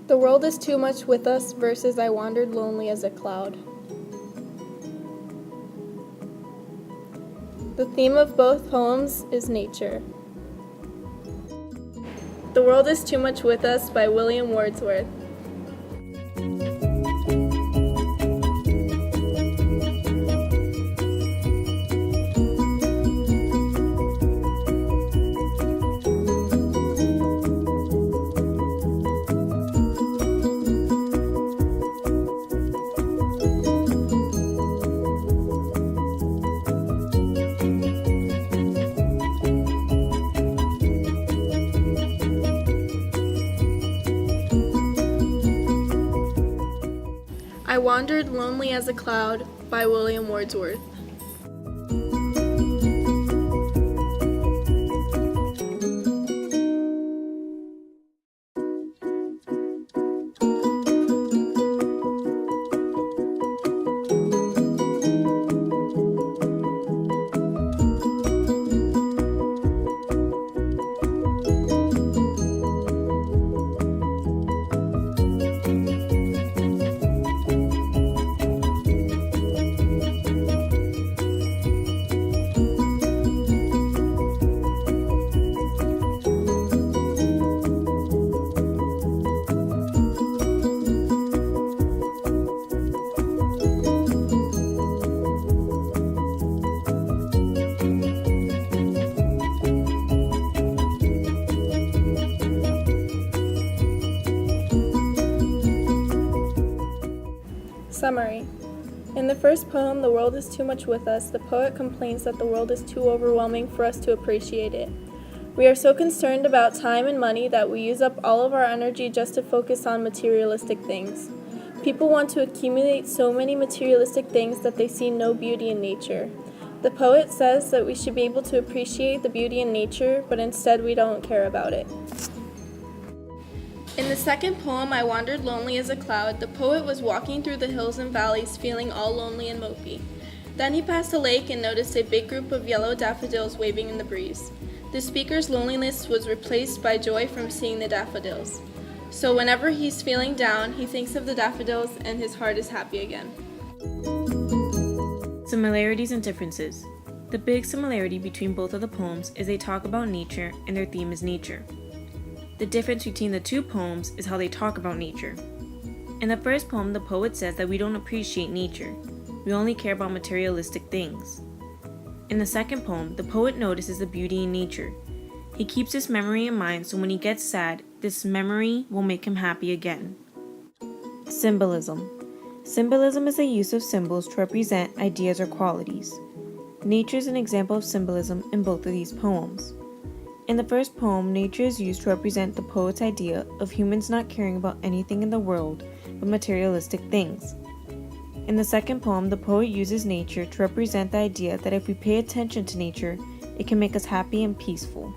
The world is too much with us versus I wandered lonely as a cloud. The theme of both poems is nature. The World is Too Much With Us by William Wordsworth. I Wandered Lonely as a Cloud by William Wordsworth. Summary. In the first poem, The World is Too Much With Us, the poet complains that the world is too overwhelming for us to appreciate it. We are so concerned about time and money that we use up all of our energy just to focus on materialistic things. People want to accumulate so many materialistic things that they see no beauty in nature. The poet says that we should be able to appreciate the beauty in nature, but instead we don't care about it. In the second poem, I Wandered Lonely as a Cloud, the poet was walking through the hills and valleys feeling all lonely and mopey. Then he passed a lake and noticed a big group of yellow daffodils waving in the breeze. The speaker's loneliness was replaced by joy from seeing the daffodils. So whenever he's feeling down, he thinks of the daffodils and his heart is happy again. Similarities and differences. The big similarity between both of the poems is they talk about nature and their theme is nature. The difference between the two poems is how they talk about nature. In the first poem, the poet says that we don't appreciate nature. We only care about materialistic things. In the second poem, the poet notices the beauty in nature. He keeps this memory in mind so when he gets sad, this memory will make him happy again. Symbolism. Symbolism is the use of symbols to represent ideas or qualities. Nature is an example of symbolism in both of these poems. In the first poem, nature is used to represent the poet's idea of humans not caring about anything in the world but materialistic things. In the second poem, the poet uses nature to represent the idea that if we pay attention to nature, it can make us happy and peaceful.